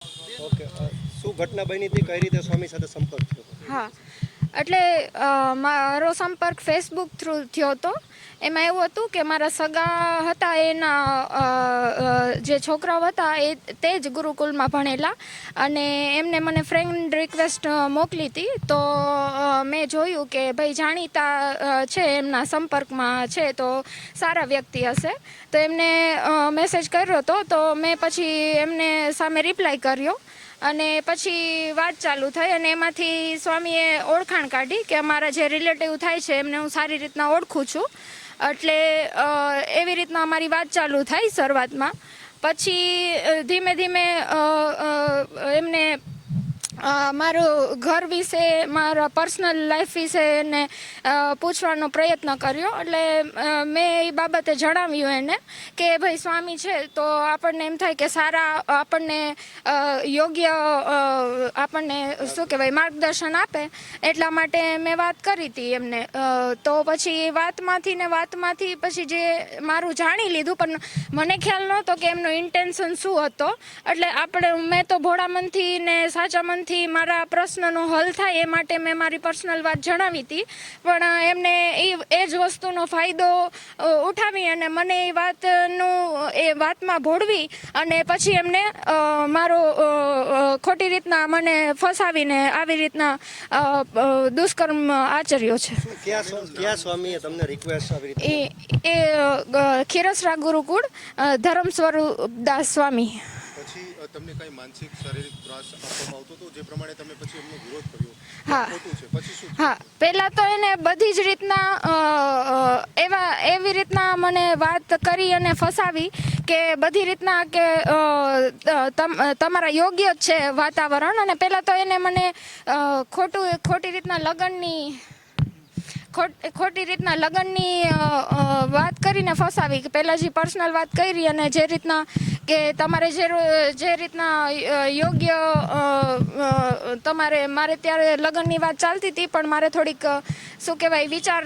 Okay, શું ઘટના બની હતી, કઈ રીતે સ્વામી સાથે સંપર્ક થયો? હા, એટલે મારો સંપર્ક ફેસબુક થ્રુ થયો હતો. એમાં એવું હતું કે મારા સગા હતા, એના જે છોકરાઓ હતા એ તે જ ગુરુકુલમાં ભણેલા, અને એમને મને ફ્રેન્ડ રિક્વેસ્ટ મોકલી હતી. તો મેં જોયું કે ભાઈ જાણીતા છે, એમના સંપર્કમાં છે, તો સારા વ્યક્તિ હશે. તો એમને મેસેજ કર્યો હતો. તો મેં પછી એમને સામે રિપ્લાય કર્યો અને પછી વાત ચાલુ થઈ. અને એમાંથી સ્વામીએ ઓળખાણ કાઢી કે અમારા જે રિલેટિવ થાય છે એમને હું સારી રીતના ઓળખું છું. એટલે એવી રીતના અમારી વાત ચાલુ થઈ શરૂઆતમાં. પછી ધીમે ધીમે એમને મારું ઘર વિશે, મારા પર્સનલ લાઈફ વિશે એને પૂછવાનો પ્રયત્ન કર્યો. એટલે મેં એ બાબતે જણાવ્યું એને કે ભાઈ સ્વામી છે તો આપણને એમ થાય કે સારા આપણને યોગ્ય આપણને શું કહેવાય માર્ગદર્શન આપે. એટલા માટે મેં વાત કરી હતી એમને. તો પછી વાતમાંથી પછી જે મારું જાણી લીધું, પણ મને ખ્યાલ નહોતો કે એમનો ઇન્ટેન્શન શું હતો. એટલે મેં તો ભોળા મનથી ને સાચા મનથી મારા પ્રશ્નનો હલ થાય એ માટે મેં મારી પર્સનલ વાત જણાવી હતી. પણ એમને એ જ વસ્તુનો ફાયદો ઉઠાવી અને મને એ વાતમાં ભોળવી અને પછી એમને મારો ખોટી રીતના મને ફસાવીને આવી રીતના દુષ્કર્મ આચર્યો છે. ક્યાં સ્વામીએ તમને રિક્વેસ્ટ આવી રીતે? એ ખીરસરા ગુરુકુળ ધર્મ સ્વરૂપદાસ સ્વામી. પછી તમને કઈ માનસિક શારીરિક ત્રાસ આપવામાં આવતો હતો, જે પ્રમાણે તમે પછી એમનો વિરોધ કર્યો? હા, ખોટું છે, પછી શું? હા, પહેલાં તો એને બધી જ રીતના એવી રીતના મને વાત કરી અને ફસાવી કે બધી રીતના કે તમારા યોગ્ય જ છે વાતાવરણ. અને પહેલાં તો એને મને ખોટી રીતના લગ્નની વાત કરીને ફસાવી. પહેલાં જે પર્સનલ વાત કરી અને જે રીતના કે તમારે જે રીતના યોગ્ય મારે ત્યારે લગ્નની વાત ચાલતી હતી, પણ મારે થોડીક શું કહેવાય વિચાર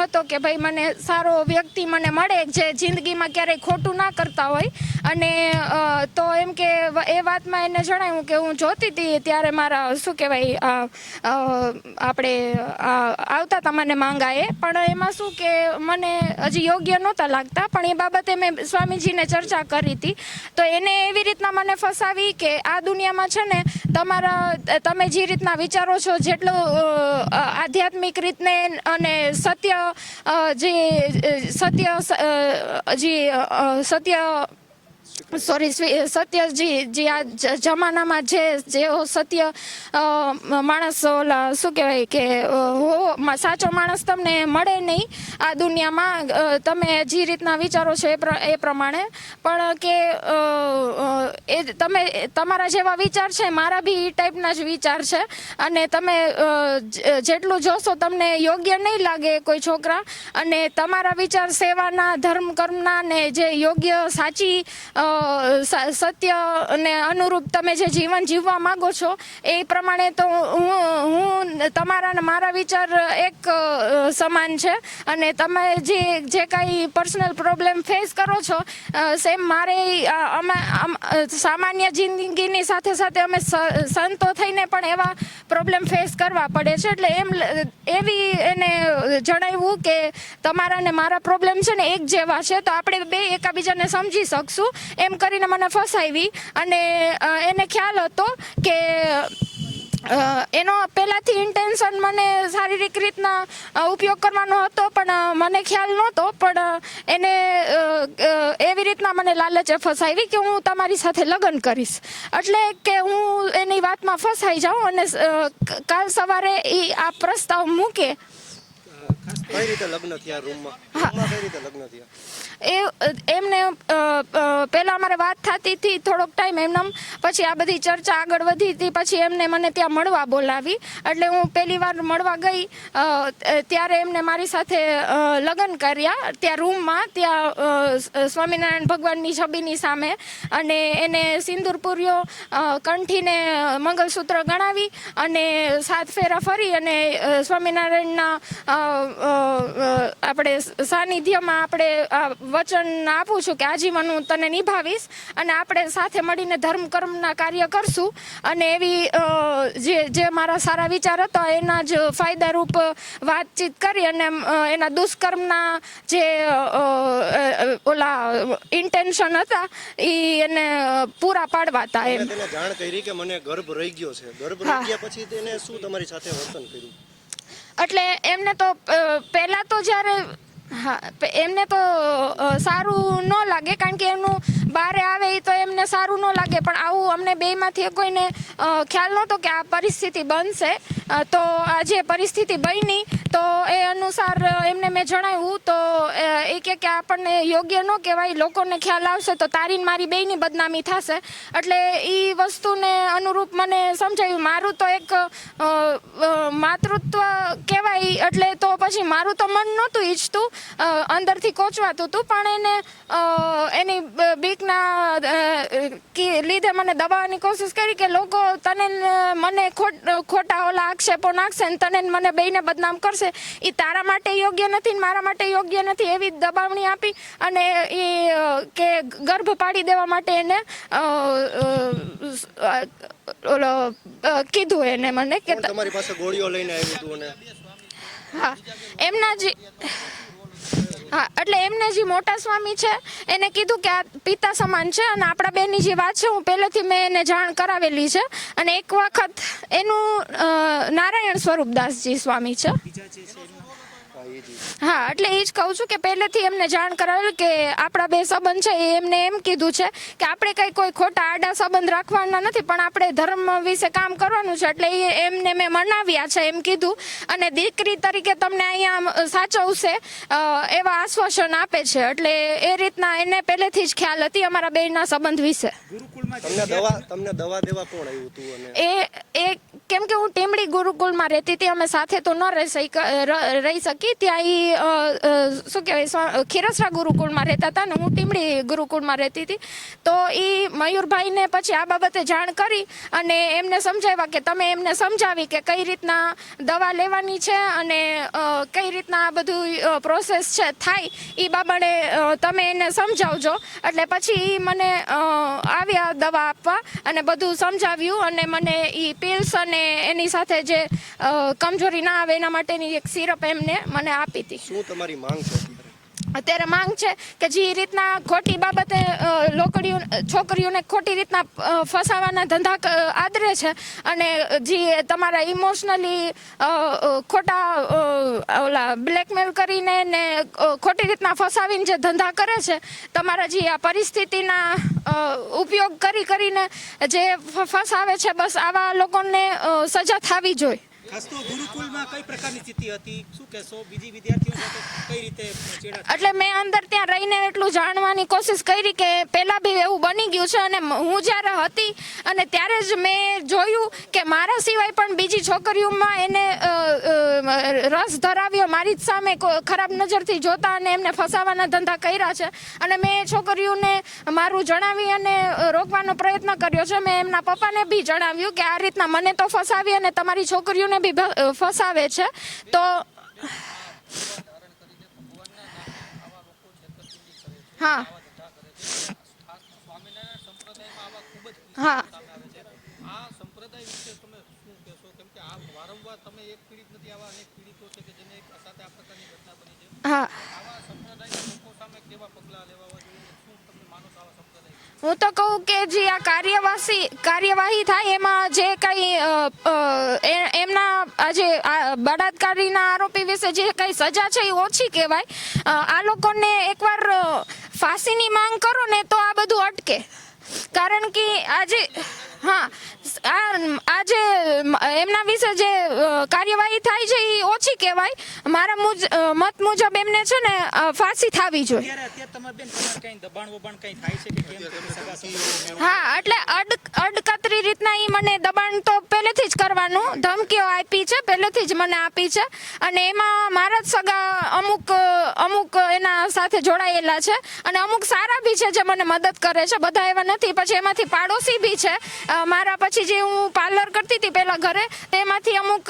હતો કે ભાઈ મને સારો વ્યક્તિ મને મળે જે જિંદગીમાં ક્યારેય ખોટું ના કરતા હોય. અને તો એમ કે એ વાતમાં એને જણાવ્યું કે હું જોતી હતી ત્યારે મારા શું કહેવાય આપણે આવતા હતા મને માંગાએ, પણ એમાં શું કે મને હજી યોગ્ય નહોતા લાગતા. પણ એ બાબતે મેં સ્વામીજીને ચર્ચા કરી હતી. તો એને એવી રીતના મને ફસાવી કે આ દુનિયામાં છે ને તમે જે રીતના વિચારો છો, જેટલું આધ્યાત્મિક રીતને અને સત્ય જે આ જમાનામાં જેઓ સત્ય માણસ શું કહેવાય કે સાચો માણસ તમને મળે નહીં આ દુનિયામાં, તમે જે રીતના વિચારો છો એ પ્રમાણે. પણ કે તમારા જેવા વિચાર છે, મારા બી એ ટાઈપના જ વિચાર છે. અને તમે જેટલું જોશો તમને યોગ્ય નહીં લાગે કોઈ છોકરા. અને તમારા વિચાર સેવાના, ધર્મ કર્મના ને જે યોગ્ય સાચી સત્ય અને અનુરૂપ તમે જે જીવન જીવવા માંગો છો એ પ્રમાણે તો હું તમારા ને મારા વિચાર એક સમાન છે. અને તમે જે કાંઈ પર્સનલ પ્રોબ્લેમ ફેસ કરો છો, સેમ મારે સામાન્ય જિંદગીની સાથે સાથે અમે સંતો થઈને પણ એવા પ્રોબ્લેમ ફેસ કરવા પડે છે. એટલે એવી એને જણાવ્યું કે તમારા ને મારા પ્રોબ્લેમ છે ને એક જેવા છે, તો આપણે બે એકાબીજાને સમજી શકશું. એમ કરીને મને ફસાવી. અને એને ખ્યાલ હતો કે એનો પહેલાંથી ઇન્ટેન્શન મને શારીરિક રીતના ઉપયોગ કરવાનો હતો, પણ મને ખ્યાલ નહોતો. પણ એને એવી રીતના મને લાલચે ફસાવી કે હું તમારી સાથે લગ્ન કરીશ. એટલે કે હું એની વાતમાં ફસાઈ જાઉં અને કાલ સવારે એ આ પ્રસ્તાવ મૂકે. કઈ રીતે લગ્ન થયા? રૂમમાં કઈ રીતે લગ્ન થયા? એમને પહેલાં અમારે વાત થતી હતી થોડોક ટાઈમ એમનામ. પછી આ બધી ચર્ચા આગળ વધી હતી. પછી એમને મને ત્યાં મળવા બોલાવી. એટલે હું પહેલી વાર મળવા ગઈ ત્યારે એમને મારી સાથે લગ્ન કર્યા ત્યાં રૂમમાં, ત્યાં સ્વામિનારાયણ ભગવાનની છબીની સામે. અને એને સિંદૂર પૂર્યો, કંઠીને મંગલસૂત્ર ગણાવી અને 7 ફેરા ફરી અને સ્વામિનારાયણના આપણે સાનિધ્યમાં આપણે વચન આપું છું કે આજીવન હું તને નિભાવીશ અને આપણે સાથે મળીને ધર્મ કર્મના કાર્ય કરશું અને એવી જે મારા સારા વિચાર હતા એના જ ફાયદારૂપ વાતચીત કરી અને એના દુષ્કર્મના જે ઓલા ઇન્ટેન્શન હતા એને પૂરા પાડવા હતા એમ. તેને જાણ કરી કે મને ગર્ભ રહી ગયો છે. ગર્ભ રહી ગયા પછી તેને શું તમારી સાથે વર્તન કર્યું? એટલે એમને તો પહેલાં તો જ્યારે એમને તો સારું ન લાગે કારણ કે એમનું બહારે આવે એ તો એમને સારું ન લાગે પણ આવું અમને બેમાંથી કોઈને ખ્યાલ નહોતો કે આ પરિસ્થિતિ બનશે. તો આ જે પરિસ્થિતિ બની તો એ અનુસાર એમને મેં જણાવ્યું તો એ કે આપણને યોગ્ય ન કહેવાય, લોકોને ખ્યાલ આવશે તો તારી ને મારી બેયની બદનામી થશે. એટલે એ વસ્તુને અનુરૂપ મને સમજાયું. મારું તો એક માતૃત્વ કહેવાય એટલે તો પછી મારું તો મન નહોતું ઈચ્છતું, અંદરથી કોચવાતું હતું પણ એની બીકના લીધે મને દબાવવાની કોશિશ કરી કે લોકો તને મને ખોટા ઓલા આક્ષેપો નાખશે ને તને મને બેયને બદનામ કરશે, એ તારા માટે યોગ્ય નથી ને મારા માટે યોગ્ય નથી એવી દબાવણી આપી અને એ કે ગર્ભ પાડી દેવા માટે એને ઓલો કીધું એને મને કે તમારી પાસે ગોળીઓ લઈને આવ્યું હતું અને હા એમના જે એટલે એમને જે મોટા સ્વામી છે એને કીધું કે આ પિતા સમાન છે અને આપણા બેની જે વાત છે હું પહેલેથી મેં એને જાણ કરાવેલી છે અને એક વખત એનું નારાયણ સ્વરૂપદાસજી સ્વામી છે. હા એટલે એ જ કહું છું કે પહેલેથી એમને જાણ કરાવેલી કે આપણા બે સંબંધ છે એ એમને એમ કીધું છે કે આપણે કંઈ કોઈ ખોટા આડા સંબંધ રાખવાના નથી પણ આપણે ધર્મ વિશે કામ કરવાનું છે. એટલે એમને મેં મનાવ્યા છે એમ કીધું અને દીકરી તરીકે તમને અહીંયા સાચવશે એવા આશ્વાસન આપે છે. એટલે એ રીતના એને પહેલેથી જ ખ્યાલ હતી અમારા બેયના સંબંધ વિશે. તમને દવા દેવા કોણ આવ્યું હતું? એ કેમ કે હું ટીમડી ગુરુકુળમાં રહેતી હતી, અમે સાથે તો ન રહી શકી. ત્યાં એ શું કહેવાય ખીરસરા ગુરુકુળમાં રહેતા હતા ને હું ટીમડી ગુરુકુળમાં રહેતી હતી. તો એ મયુરભાઈને પછી આ બાબતે જાણ કરી અને એમને સમજાવ્યા કે તમે એમને સમજાવી કે કઈ રીતના દવા લેવાની છે અને કઈ રીતના આ બધું પ્રોસેસ છે થાય એ બાબતે તમે એને સમજાવજો. એટલે પછી એ મને આવ્યા દવા આપવા અને બધું સમજાવ્યું અને મને એ પિલ્સ અને એની સાથે જે કમજોરી ના આવે એના માટેની એક સિરપ એમને મને આપી હતી. શું તમારી માંગ છે અત્યારે? માંગ છે કે જે રીતના ખોટી બાબતે છોકરીઓને ખોટી રીતના ફસાવાના ધંધા આદરે છે અને જે તમારા ઇમોશનલી ખોટા ઓલા બ્લેકમેલ કરીને ને ખોટી રીતના ફસાવીને જે ધંધા કરે છે, તમારા જે આ પરિસ્થિતિના ઉપયોગ કરીને જે ફસાવે છે, બસ આવા લોકોને સજા થવી જોઈએ. ખાસ તો ગુરુકુળમાં કઈ પ્રકારની સ્થિતિ હતી, શું કહેશો? બીજી વિદ્યાર્થીઓ સાથે કઈ રીતે ચેડા? એટલે મેં અંદર ત્યાં રહીને એટલું જાણવાની કોશિશ કરી કે પહેલાં બી એવું બની ગયું છે અને હું જ્યારે હતી અને ત્યારે જ મેં જોયું કે મારા સિવાય પણ બીજી છોકરીઓમાં એને રસ ધરાવ્યો, મારી જ સામે ખરાબ નજરથી જોતા અને એમને ફસાવાના ધંધા કર્યા છે અને મેં છોકરીઓને મારું જણાવી અને રોકવાનો પ્રયત્ન કર્યો છે. મેં એમના પપ્પાને બી જણાવ્યું કે આ રીતના મને તો ફસાવી અને તમારી છોકરીઓને બી ફસાવે છે. તો હા હા આ સંપ્રદાય વિશે તમે શું કહેશો? કેમ કે આ વારંવાર તમે એક પીડિત નથી, આવા અનેક પીડિતો છે કે જેને સાથે આ પ્રકારની ઘટના બની છે. હા આવા સંપ્રદાયના લોકો સામે કેવા પગલાં લેવા જોઈએ? શું તમે માનો છો આવા સંપ્રદાય? હું તો કહું કે જે આ કાર્યવાહી થાય એમાં જે કંઈ એમના જે બળાત્કારીના આરોપી વિશે જે કંઈ સજા છે એ ઓછી કહેવાય. આ લોકોને એકવાર ફાંસીની માંગ કરો ને તો આ બધું અટકે. કારણ કે આજે આજે એમના વિશે જે કાર્યવાહી થાય છે એ ઓછી કહેવાય. મારા મત મુજબ એમને છે ને ફાંસી થવી જોઈએ. હા એટલે અડકતરી રીતના એ મને દબાણ તો પહેલેથી જ કરવાનું ધમકીઓ આપી છે, પહેલેથી જ મને આપી છે અને એમાં મારા જ સગા અમુક એના સાથે જોડાયેલા છે અને અમુક સારા બી છે જે મને મદદ કરે છે, બધા એવા નથી. પછી એમાંથી પાડોશી બી છે મારા, પછી જે જે હું પાર્લર કરતી હતી પહેલાં ઘરે, તેમાંથી અમુક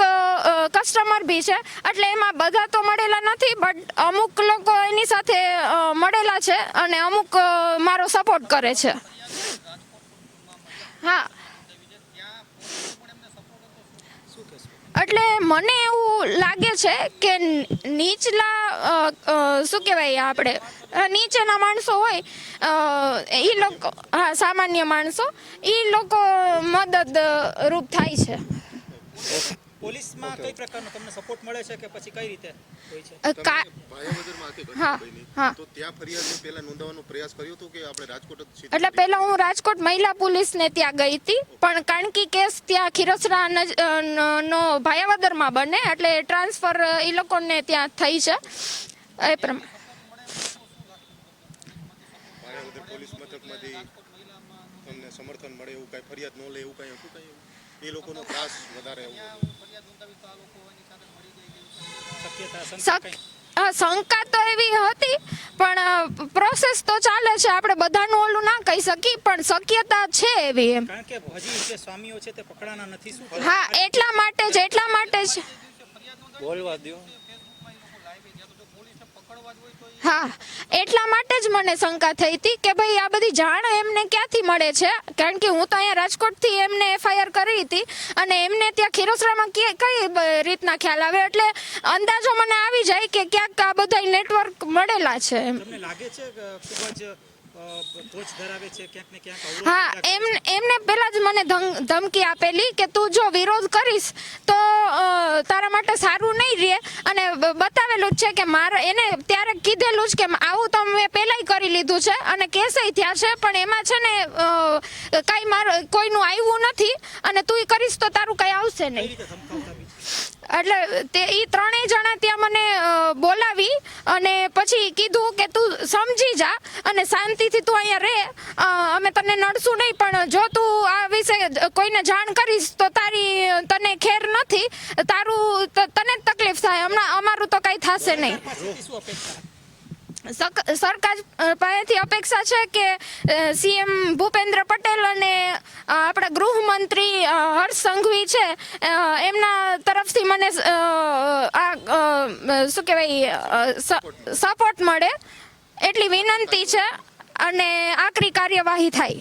કસ્ટમર બી છે. એટલે એમાં બધા તો મળેલા નથી, બટ અમુક લોકો એની સાથે મળેલા છે અને અમુક મારો સપોર્ટ કરે છે. હા, એટલે મને એવું લાગે છે કે નીચલા શું કહેવાય આપણે નીચેના માણસો હોય એ લોકો, હા સામાન્ય માણસો, એ લોકો મદદરૂપ થાય છે. પોલીસમાં કઈ પ્રકારનો તમને સપોર્ટ મળે છે કે પછી કઈ રીતે હોય છે? ભાયાવદરમાં આખી ઘટના હા, બની હા. તો ત્યાં ફરિયાદ પહેલા નોંધવાનો પ્રયાસ કર્યો હતો કે આપણે રાજકોટ જ સીધું એટલે પહેલા હું રાજકોટ મહિલા પોલીસને ત્યાં ગઈ હતી, પણ કારણ કે કેસ ત્યાં ખીરસરા નો ભાયાવદરમાં બને એટલે ટ્રાન્સફર એ લોકોને ત્યાં થઈ છે. એ પ્રમાણે ભાયાવદર પોલીસ મથકમાંથી તમને સમર્થન મળે એવું કાંઈ ફરિયાદ ન લે એવું કાંઈ હતું કાંઈ એ લોકોનો ત્રાસ વધારે એવું શંકા તો એવી હતી, પણ પ્રોસેસ તો ચાલે છે. આપણે બધાનું ઓલું ના કહી શકીએ, પણ શક્યતા છે એવી એમ. કારણ કે હજી જે સ્વામીઓ છે તે પકડાના નથી. શું હા, એટલા માટે જ બોલવા દો. હા, એટલા માટે જ મને શંકા થઈ હતી કે ભાઈ આ બધી જાણ એમને ક્યાંથી મળે છે, કારણ કે હું તો અહીંયા રાજકોટથી એમને FIR કરી હતી અને એમને ત્યાં ખીરસરામાં કઈ રીતના ખ્યાલ આવે, એટલે અંદાજો મને આવી જાય કે ક્યાંક આ બધા નેટવર્ક મળેલા છે એમ. તમને લાગે છે કે ખૂબ જ ટોચ ધરાવે છે ક્યાંક ને ક્યાંક અવરોધ? હા, એમને પહેલા જ મને ધમકી આપેલી કે તું જો વિરોધ કરીશ તો તારા માટે સારું નહીં રહે, અને બતાવેલું જ છે કે મારે એને ત્યારે કીધેલું જ કે આવું તો મેં પહેલાંય કરી લીધું છે અને કેસય થયા છે, પણ એમાં છે ને કાંઈ મારું કોઈનું આવ્યું નથી અને તું કરીશ તો તારું કાંઈ આવશે નહીં. એટલે તે એ ત્રણેય જણા ત્યાં મને બોલાવી અને પછી કીધું કે તું સમજી જા અને શાંતિથી તું અહીંયા રહે, અમે તને નડશું નહીં, પણ જો તું આ વિશે કોઈને જાણ કરીશ તો તને ખેર નથી, તને જ તકલીફ થાય, હમણાં અમારું તો કાંઈ થશે નહીં. સરકાર પાસેથી અપેક્ષા છે કે CM ભૂપેન્દ્ર પટેલ અને આપણા ગૃહમંત્રી હર્ષ સંઘવી છે એમના તરફથી મને શું કહેવાય સપોર્ટ મળે એટલી વિનંતી છે અને આકરી કાર્યવાહી થાય.